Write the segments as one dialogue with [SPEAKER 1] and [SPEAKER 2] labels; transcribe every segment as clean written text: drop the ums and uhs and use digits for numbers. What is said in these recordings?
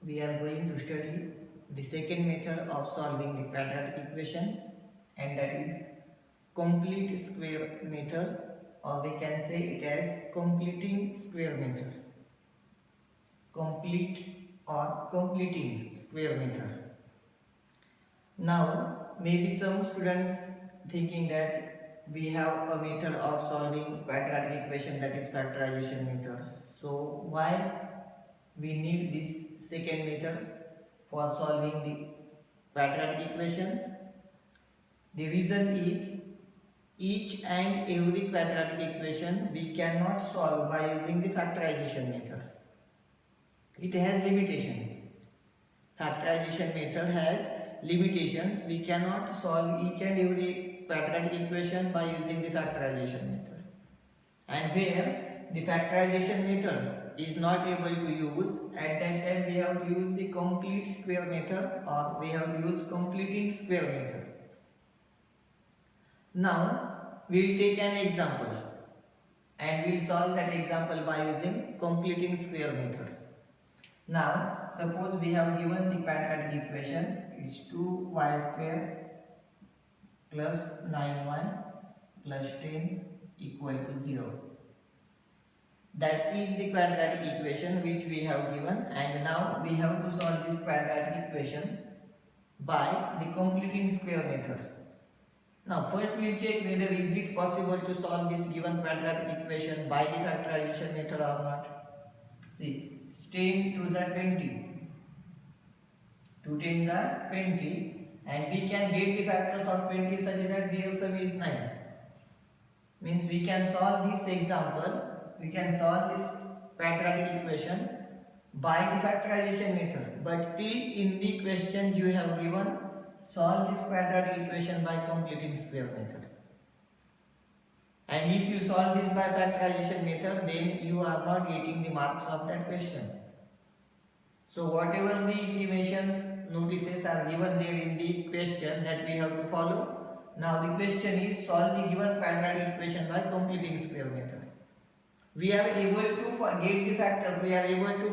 [SPEAKER 1] we are going to study the second method of solving the quadratic equation, and that is complete square method, or we can say it as completing square method. Complete or completing square method. Now maybe some students thinking that we have a method of solving quadratic equation, that is factorization method. So why we need this second method for solving the quadratic equation? The reason is each and every quadratic equation we cannot solve by using the factorization method. It has limitations. Factorization method has limitations. We cannot solve each and every quadratic equation by using the factorization method. And where the factorization method is not able to use, at that time we have to use the complete square method, or we have to use completing square method. Now we will take an example and we will solve that example by using completing square method. Now suppose we have given the quadratic equation is 2y square plus 9y plus 10 equal to 0. That is the quadratic equation which we have given, and now we have to solve this quadratic equation by the completing square method. Now first we will check whether is it possible to solve this given quadratic equation by the factorization method or not. See, 10 to the 20, 2 10 the 20, and we can get the factors of 20 such that the LCM is 9. Means we can solve this example, we can solve this quadratic equation by the factorization method, but till in the questions you have given solve this quadratic equation by completing square method. And if you solve this by factorization method, then you are not getting the marks of that question. So whatever the intimations, notices are given there in the question that we have to follow. Now the question is solve the given quadratic equation by completing square method. We are able to get the factors, we are able to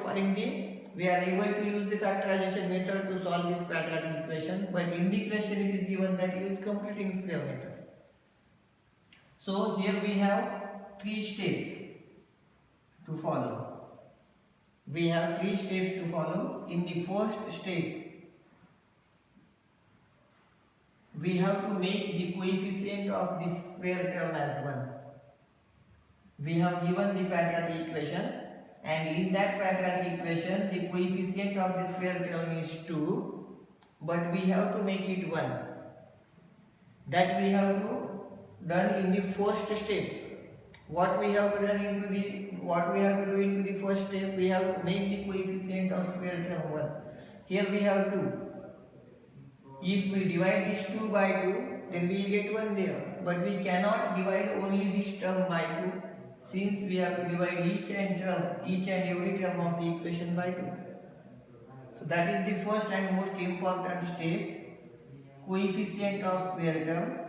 [SPEAKER 1] use the factorization method to solve this quadratic equation, but in the question it is given that use completing square method. So here we have 3 steps to follow. We have 3 steps to follow. In the first step, we have to make the coefficient of this square term as 1. We have given the quadratic equation, and in that quadratic equation the coefficient of the square term is 2, but we have to make it 1. That we have to done in the first step. What we have to do into the first step, we have to make the coefficient of square term 1. Here we have 2. If we divide this 2 by 2, then we will get 1 there, but we cannot divide only this term by 2, since we have to divide each and every term of the equation by 2. So that is the first and most important step. Coefficient of square term,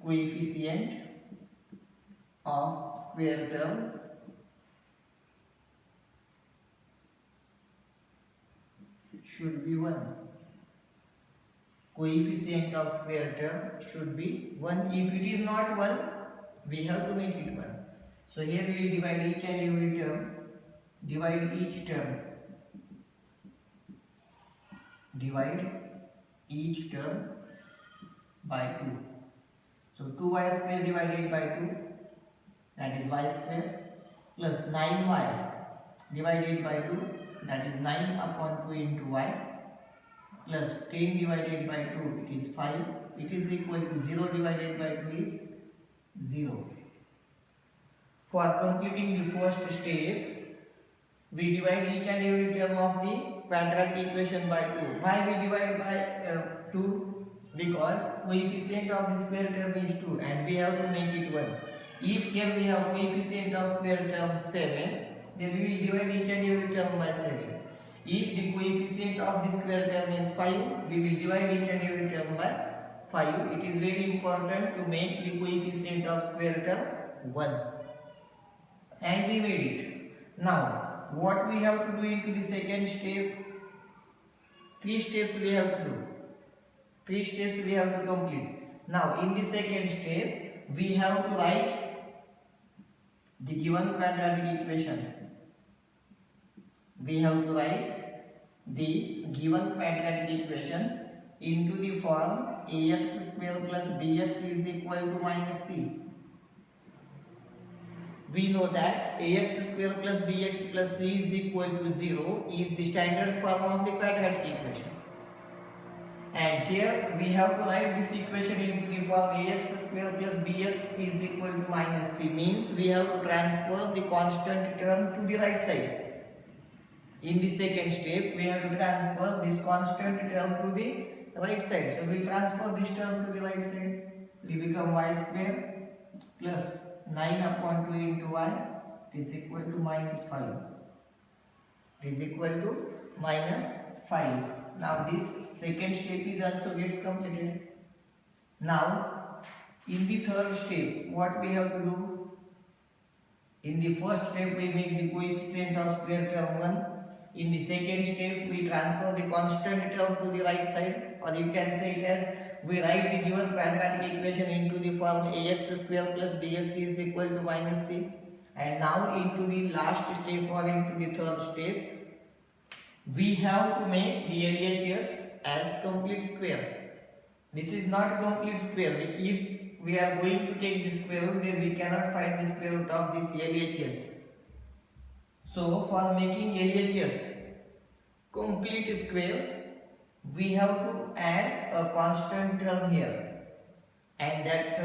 [SPEAKER 1] coefficient of square term should be 1. Coefficient of square term should be 1. If it is not 1, we have to make it 1. So here we will divide each and every term. Divide each term. Divide each term by 2. So 2y square divided by 2, that is y square, plus 9y divided by 2, that is 9 upon 2 into y, plus 10 divided by 2, it is 5, it is equal to 0 divided by 2 is 0. For completing the first step, we divide each and every term of the quadratic equation by 2. Why we divide by 2? Because coefficient of the square term is 2 and we have to make it 1. If here we have coefficient of square term 7, then we will divide each and every term by 7. If the coefficient of the square term is 5, we will divide each and every term by 5. It is very important to make the coefficient of square term 1. And we made it. Now what we have to do into the second step? 3 steps we have to do. 3 steps we have to complete. Now in the second step, we have to write the given quadratic equation. We have to write the given quadratic equation into the form ax square plus bx is equal to minus c. We know that ax square plus bx plus c is equal to 0 is the standard form of the quadratic equation. And here we have to write this equation into the form ax square plus bx is equal to minus c, means we have to transfer the constant term to the right side. In the second step, we have to transfer this constant term to the right side. So we transfer this term to the right side. It will become y square plus 9 upon 2 into y is equal to minus 5. It is equal to minus 5. Now this second step is also gets completed. Now in the third step, what we have to do? In the first step, we make the coefficient of square term 1. In the second step, we transfer the constant term to the right side, or you can say it as we write the given quadratic equation into the form ax square plus bx is equal to minus c. And now into the last step or into the third step, we have to make the LHS as complete square. This is not complete square. If we are going to take the square root, then we cannot find the square root of this LHS. So for making LHS complete square, we have to add a constant term here, and that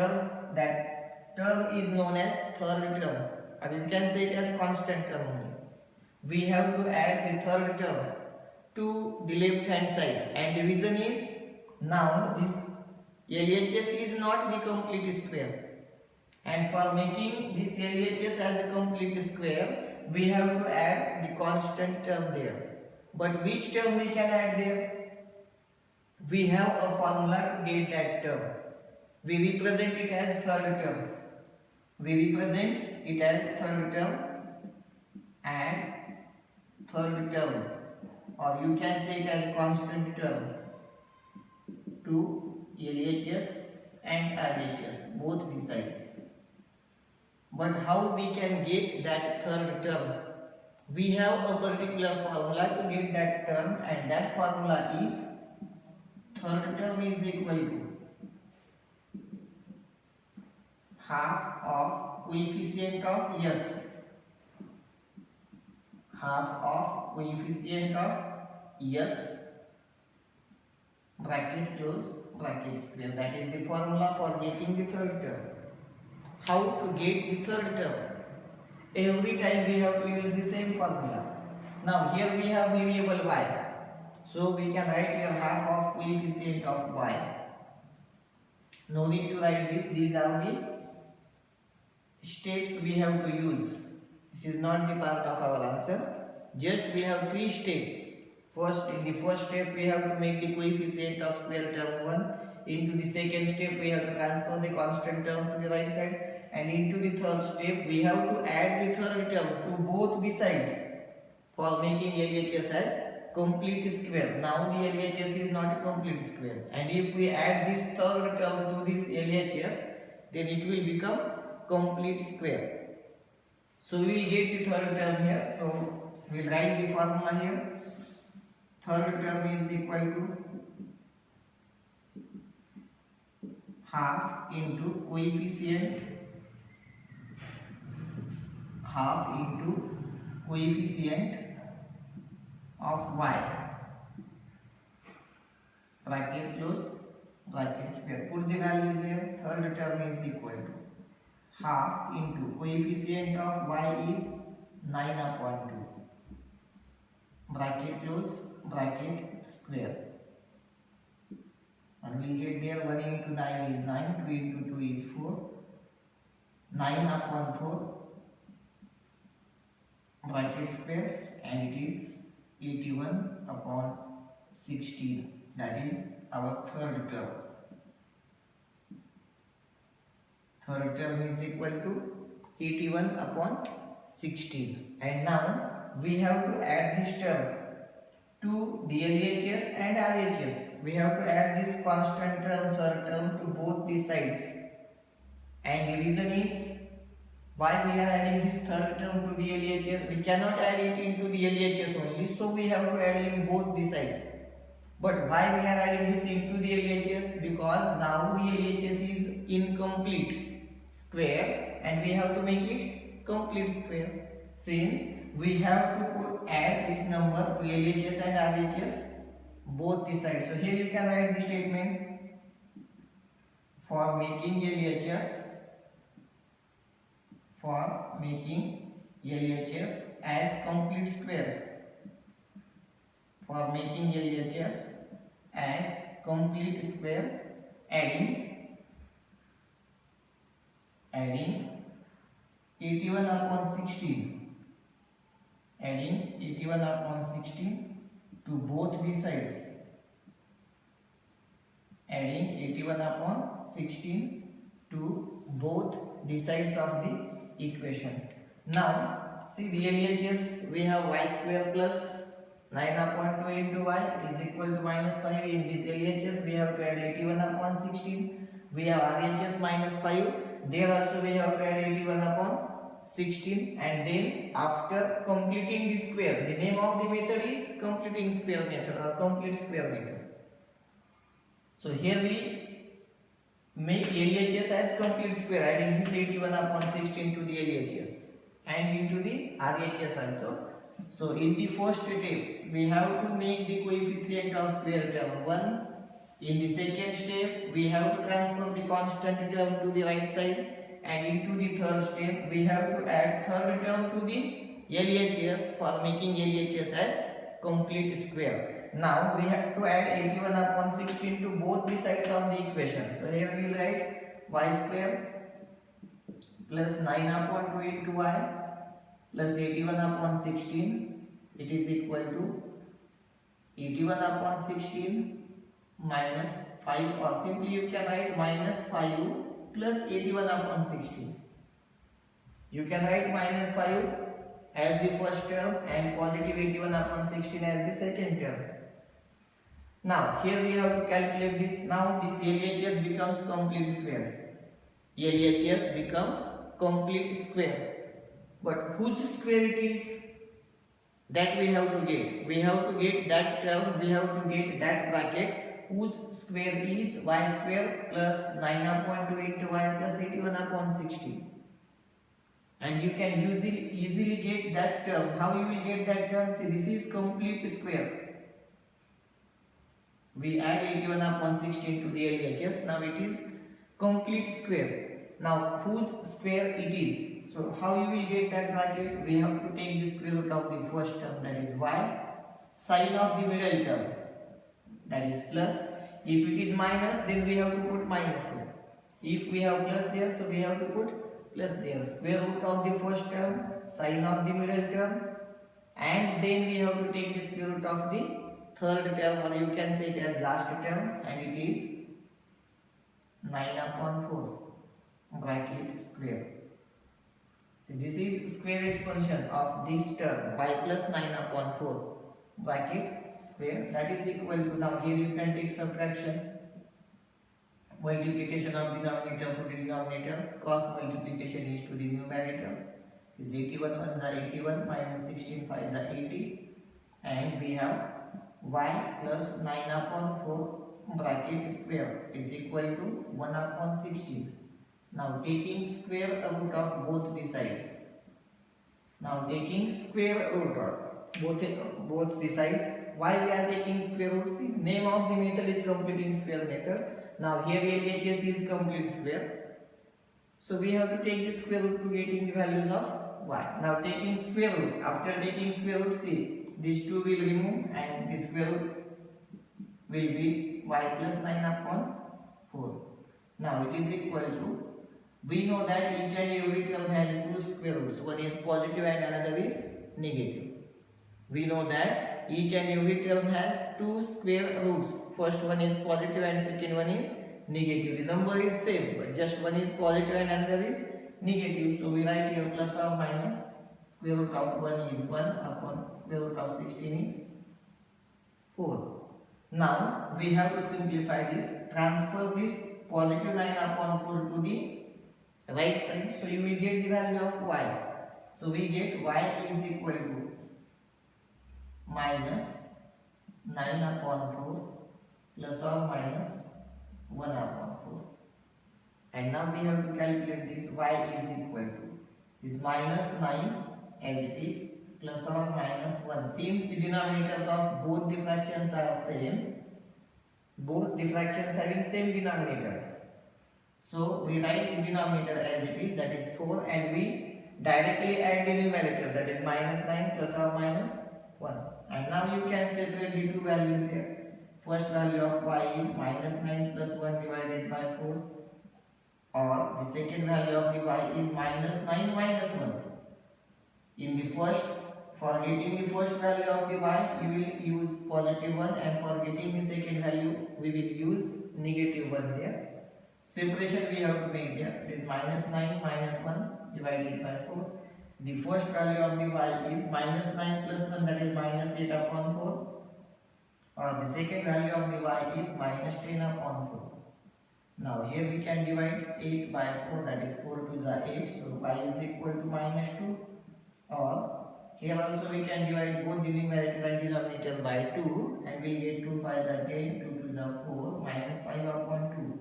[SPEAKER 1] term is known as third term, or you can say it as constant term only. We have to add the third term to the left hand side, and the reason is now this LHS is not the complete square, and for making this LHS as a complete square, we have to add the constant term there. But which term we can add there? We have a formula to get that term. We represent it as third term. We represent it as third term and third term, or you can say it as constant term to LHS and RHS, both the sides. But how we can get that third term? We have a particular formula to get that term, and that formula is third term is equal to half of coefficient of x, half of coefficient of x bracket close bracket square. That is the formula for getting the third term. How to get the third term? Every time we have to use the same formula. Now here we have variable y, so we can write here half of coefficient of y. No need to write this. These are the steps we have to use. This is not the part of our answer. Just we have 3 steps. First, in the first step, we have to make the coefficient of square term 1. Into the second step, we have to transfer the constant term to the right side. And into the third step, we have to add the third term to both the sides for making LHS as complete square. Now the LHS is not a complete square. And if we add this third term to this LHS, then it will become complete square. So we will get the third term here. So we will write the formula here. Third term is equal to half into coefficient of y bracket close bracket square. Put the values here. Third term is equal to half into coefficient of y is 9 upon 2 bracket close bracket square, and we get there 1 into 9 is 9, 2 into 2 is 4, 9 upon 4 bracket square, and it is 81 upon 16. That is our third term. Third term is equal to 81 upon 16. And now we have to add this term to the LHS and RHS. We have to add this constant term, third term, to both the sides. And the reason is, why we are adding this third term to the LHS? We cannot add it into the LHS only, so we have to add in both the sides. But why we are adding this into the LHS? Because now the LHS is incomplete square and we have to make it complete square. Since we have to add this number to LHS and RHS both the sides. So here you can write the statements for making LHS as complete square. For making LHS as complete square, adding 81 upon 16, adding 81 upon 16 to both the sides, adding 81 upon 16 to both the sides of the equation. Now see the LHS, we have y square plus 9 upon 2 into y is equal to minus 5. In this LHS we have to add 81 upon 16. We have RHS minus 5. There also we have to add 81 upon 16. And then after completing the square, the name of the method is completing square method or complete square method. So here we make LHS as complete square, adding this 81 upon 16 to the LHS and into the RHS also. So in the first step, we have to make the coefficient of square term 1. In the second step, we have to transfer the constant term to the right side. And into the third step, we have to add third term to the LHS for making LHS as complete square. Now we have to add 81 upon 16 to both the sides of the equation. So here we will write y square plus 9 upon 2 into y plus 81 upon 16, it is equal to 81 upon 16 minus 5, or simply you can write minus 5 plus 81 upon 16. You can write minus 5 as the first term and positive 81 upon 16 as the second term. Now here we have to calculate this. Now this LHS becomes complete square. LHS becomes complete square. But whose square it is, that we have to get. We have to get that term, we have to get that bracket whose square is y square plus 9 upon 2 into y plus 81 upon 16. And you can easily get that term. How you will get that term? See, this is complete square. We add 81 upon 16 to the LHS. Now it is complete square. Now whose square it is? So how you will get that bracket? We have to take the square root of the first term, that is y, sine of the middle term, that is plus. If it is minus, then we have to put minus here. If we have plus there, so we have to put plus there. Square root of the first term, sine of the middle term, and then we have to take the square root of the third term, or you can say it as last term, and it is 9 upon 4 bracket square. So this is square expansion of this term y plus 9 upon 4 bracket square, that is equal to, now here you can take subtraction, multiplication of denominator to the denominator, cos multiplication is to the numerator, is 81 1s are 81 minus 16 5s are 80, and we have y plus 9 upon 4 bracket square is equal to 1 upon 16. Now taking square root of both the sides. Now taking square root of both the sides. Why we are taking square root? See, name of the method is completing square method. Now here LHS is complete square. So we have to take the square root to getting the values of y. Now taking square root. After taking square root, see, these two will remove and the square root will be y plus 9 upon 4. Now it is equal to, we know that each and every term has two square roots. One is positive and another is negative. We know that each and every term has two square roots. First one is positive and second one is negative. The number is same, but just one is positive and another is negative. So we write here plus or minus square root of 1 is 1 upon square root of 16 is 4. Now we have to simplify this. Transfer this positive 9 upon 4 to the right side. So you will get the value of y. So we get y is equal to minus 9 upon 4 plus or minus 1 upon 4. And now we have to calculate this. Y is equal to is minus 9 as it is plus or minus 1. Since the denominators of both the fractions are same, both the fractions having same denominator, so we write the denominator as it is, that is 4, and we directly add the numerator, that is minus 9 plus or minus 1. And now you can separate the two values here. First value of y is minus 9 plus 1 divided by 4, or the second value of the y is minus 9 minus 1. In the first, for getting the first value of the y, you will use positive 1, and for getting the second value, we will use negative 1 there. Separation we have to make there. It is minus 9 minus 1 divided by 4. The first value of the y is minus 9 plus 1, that is minus 8 upon 4. Or the second value of the y is minus 10 upon 4. Now here we can divide 8 by 4, that is 4 to the 8. So y is equal to minus 2. Or here also we can divide both the numerator and denominator by 2, and we get 2 5 the 10, 2 to the 4, minus 5 upon 2.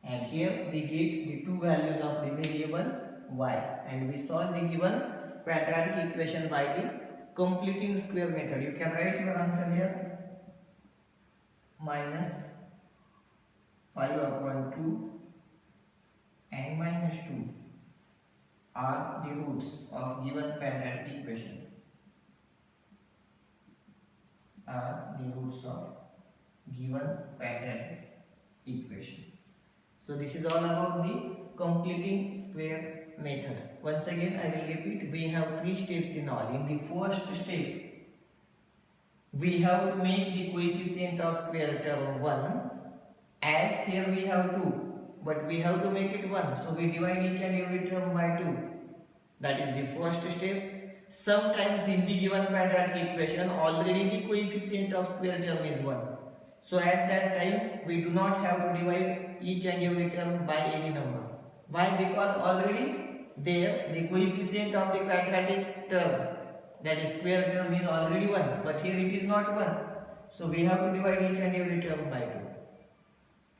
[SPEAKER 1] And here we get the two values of the variable y, and we solve the given quadratic equation by the completing square method. You can write your answer here. Minus 5 upon 2 and minus 2 are the roots of given quadratic equation. Are the roots of given quadratic equation. So this is all about the completing square method. Once again I will repeat, we have 3 steps in all. In the first step, we have to make the coefficient of square term 1, as here we have 2, but we have to make it 1. So we divide each and every term by 2. That is the first step. Sometimes in the given quadratic equation, already the coefficient of square term is 1. So at that time, we do not have to divide each and every term by any number. Why? Because already there the coefficient of the quadratic term, that is square term, is already 1, but here it is not 1. So we have to divide each and every term by 2.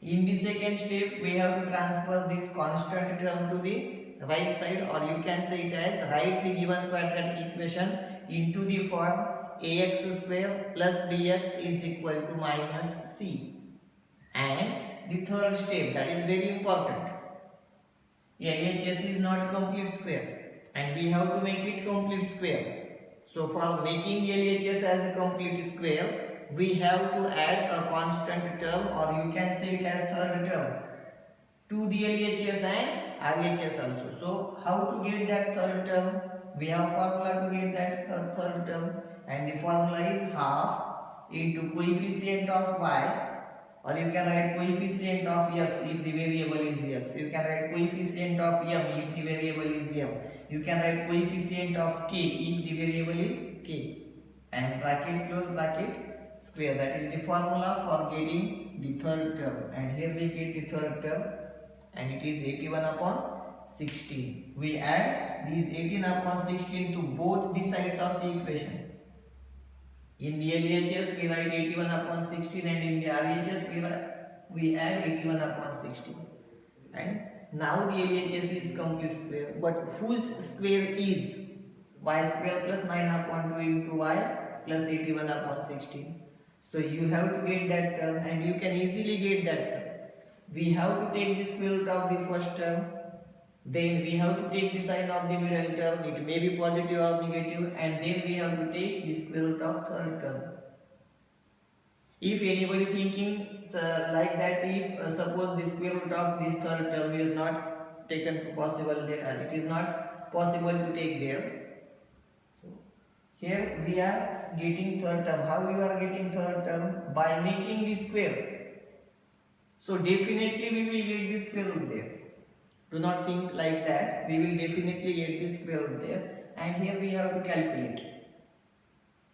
[SPEAKER 1] In the second step, we have to transfer this constant term to the right side, or you can say it as write the given quadratic equation into the form ax square plus bx is equal to minus c. And the third step, that is very important. LHS is not complete square, and we have to make it complete square. So for making LHS as a complete square, we have to add a constant term, or you can say it as third term, to the LHS and RHS also. So how to get that third term? We have formula to get that third term, and the formula is half into coefficient of y, or you can write coefficient of x if the variable is x. You can write coefficient of m if the variable is m. You can write coefficient of k if the variable is k. And bracket close bracket square. That is the formula for getting the third term. And here we get the third term, and it is 81 upon 16. We add these 18 upon 16 to both the sides of the equation. In the LHS we write 81 upon 16, and in the RHS we add 81 upon 16. And now the LHS is complete square, but whose square is y square plus 9 upon 2 into y plus 81 upon 16. So you have to get that term, and you can easily get that term. We have to take the square root of the first term, then we have to take the sign of the middle term, it may be positive or negative, and then we have to take the square root of third term. If anybody thinking like that, if suppose the square root of this third term is not taken possible there, it is not possible to take there. So here we are getting third term. How you are getting third term? By making the square. So definitely we will get the square root there. Do not think like that. We will definitely get the square root there. And here we have to calculate.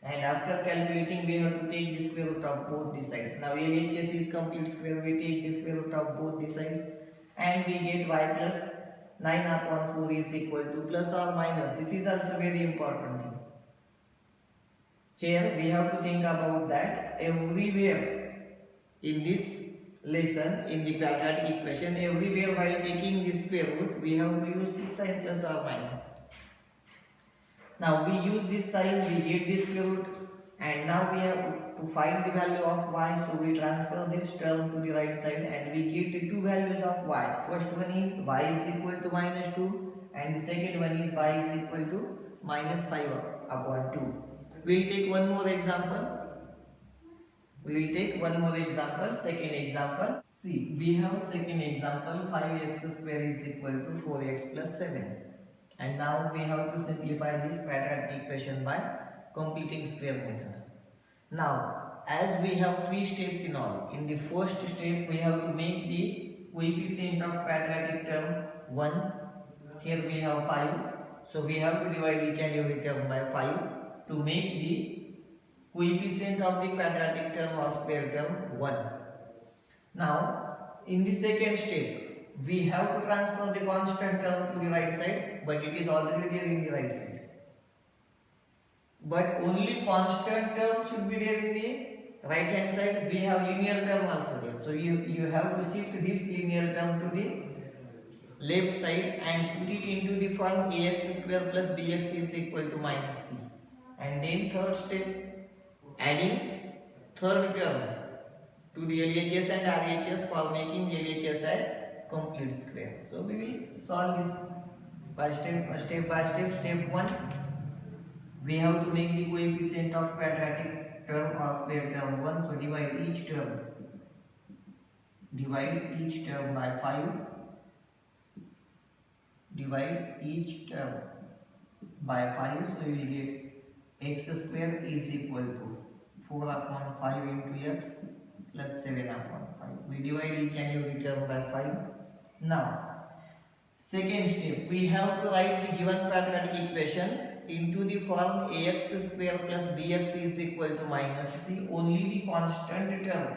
[SPEAKER 1] And after calculating, we have to take the square root of both the sides. Now LHS is complete square. We take the square root of both the sides. And we get y plus 9 upon 4 is equal to plus or minus. This is also very important thing. Here we have to think about that everywhere in this lesson, in the quadratic equation, everywhere while taking the square root, we have to use this sign plus or minus. Now we use this sign, we get the square root, and now we have to find the value of y, so we transfer this term to the right side and we get the two values of y. First one is y is equal to minus 2 and the second one is y is equal to minus 5 upon 2. We will take one more example. Second example. See, we have second example, 5x square is equal to 4x plus 7. And now we have to simplify this quadratic equation by completing square method. Now, as we have three steps in all, in the first step we have to make the coefficient of quadratic term 1. Here we have 5. So we have to divide each and every term by 5 to make the coefficient of the quadratic term or square term 1. Now, in the second step, we have to transfer the constant term to the right side, but it is already there in the right side. But only constant term should be there in the right hand side. We have linear term also there. So you have to shift this linear term to the left side and put it into the form ax square plus bx is equal to minus c. And then third step, adding third term to the LHS and RHS for making LHS as complete square. So we will solve this by step by step. Step 1, we have to make the coefficient of quadratic term or square term 1. So divide each term by 5. Divide each term by 5. So you will get x square is equal to 4 upon 5 into x plus 7 upon 5. We divide each and every term by 5. Now, second step, we have to write the given quadratic equation into the form ax square plus bx is equal to minus c. Only the constant term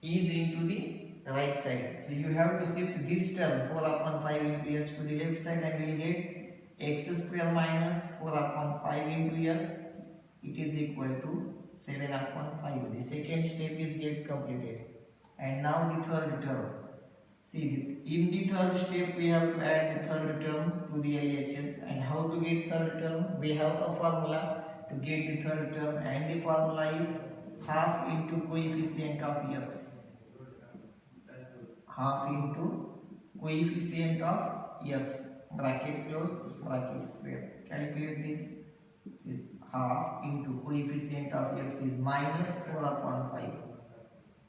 [SPEAKER 1] is into the right side. So you have to shift this term 4 upon 5 into x to the left side and we will get x square minus 4 upon 5 into x. It is equal to 7 upon 5. The second step gets completed. And now the third term. See, in the third step we have to add the third term to the LHS. And how to get third term? We have a formula to get the third term, and the formula is half into coefficient of x. Half into coefficient of x. Bracket close, bracket square. Calculate this. Half into coefficient of x is minus 4 upon 5.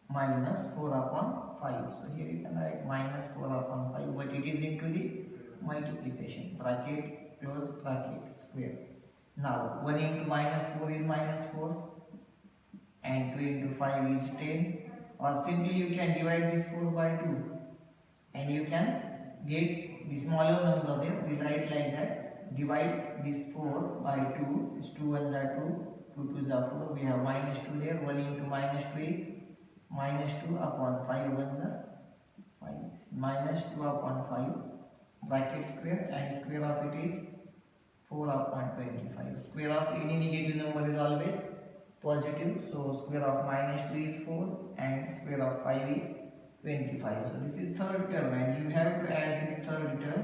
[SPEAKER 1] Minus 4 upon 5. So here you can write minus 4 upon 5, but it is into the multiplication. Bracket close, bracket square. Now 1 into minus 4 is minus 4 and 2 into 5 is 10, or simply you can divide this 4 by 2 and you can get the smaller number there. We write like that. Divide this 4 by 2. This is 2 1 are 2, 2 2s are 4. We have minus 2 there. 1 into minus 2 is minus 2 upon 5 1s are 5. Minus 2 upon 5 bracket square, and square of it is 4 upon 25. Square of any negative number is always positive. So square of minus 2 is 4 and square of 5 is 25. So this is third term and you have to add this third term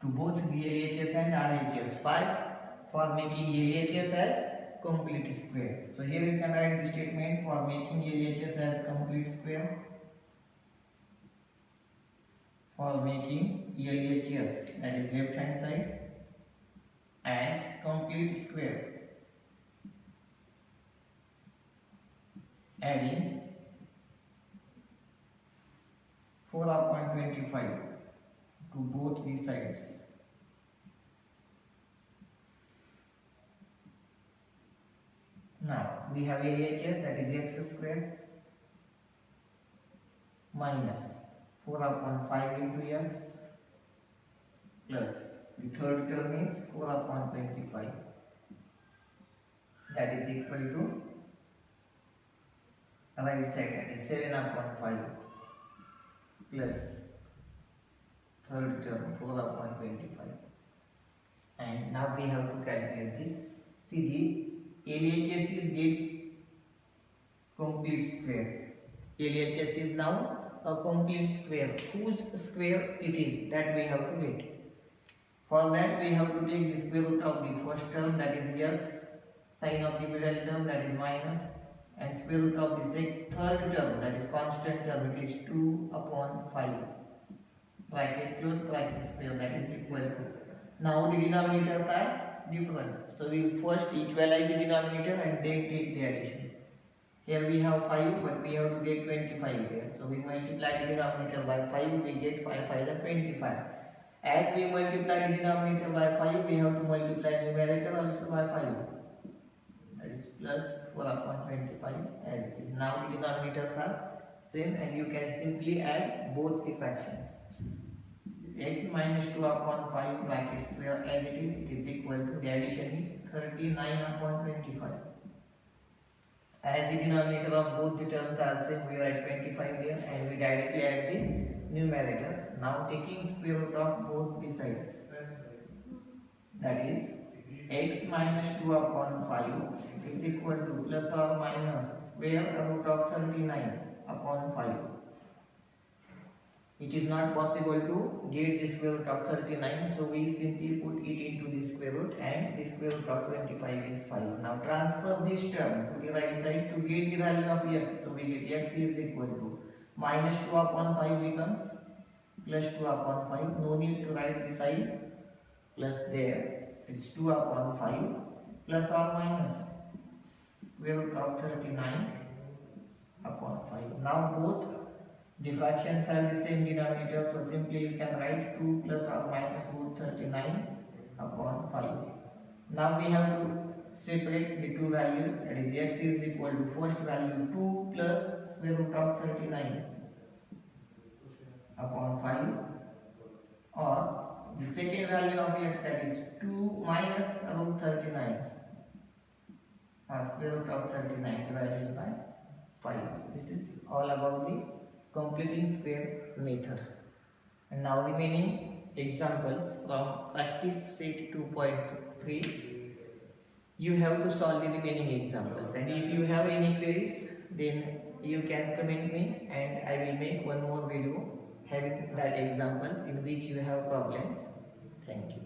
[SPEAKER 1] to both the LHS and RHS for making LHS as complete square. So here you can write the statement for making LHS as complete square. For making LHS, that is left hand side, as complete square, adding 4 upon 25 to both the sides. Now we have LHS, that is x square minus 4 upon 5 into x plus the third term is 4 upon 25, that is equal to right side, that is 7 upon 5 plus third term 4 upon 25. And now we have to calculate this. See, the LHS gets complete square. LHS is now a complete square. Whose square it is, that we have to get. For that we have to take the square root of the first term, that is x, sine of the middle term, that is minus, and square root of the third term, that is constant term, it is 2 upon 5. Bracket close, bracket square, that is equal to. Now the denominators are different. So we will first equalize the denominator and then take the addition. Here we have 5, but we have to get 25 here. So we multiply the denominator by 5, we get 5 5 is 25. As we multiply the denominator by 5, we have to multiply numerator also by 5. That is plus 4 upon 25 as it is. Now the denominators are same and you can simply add both the fractions. X minus 2 upon 5 bracket square as it is equal to, the addition is 39 upon 25. As the denominator of both the terms are same, we write 25 there and we directly add the numerators. Now taking square root of both the sides, that is x minus 2 upon 5 is equal to plus or minus square root of 39 upon 5. It is not possible to get the square root of 39, so we simply put it into the square root and the square root of 25 is 5. Now transfer this term to the right side to get the value of x. So we get x is equal to minus 2 upon 5 becomes plus 2 upon 5. No need to write the sign plus there. It's 2 upon 5 plus or minus square root of 39 upon 5. Now both the fractions have the same denominator, so simply you can write 2 plus or minus root 39 upon 5. Now we have to separate the two values, that is x is equal to first value 2 plus square root of 39 upon 5, or the second value of x, that is 2 minus root 39 or square root of 39 divided by 5. This is all about the completing square method. And now remaining examples from practice set 2.3. You have to solve the remaining examples, and if you have any queries then you can comment me and I will make one more video having that examples in which you have problems. Thank you.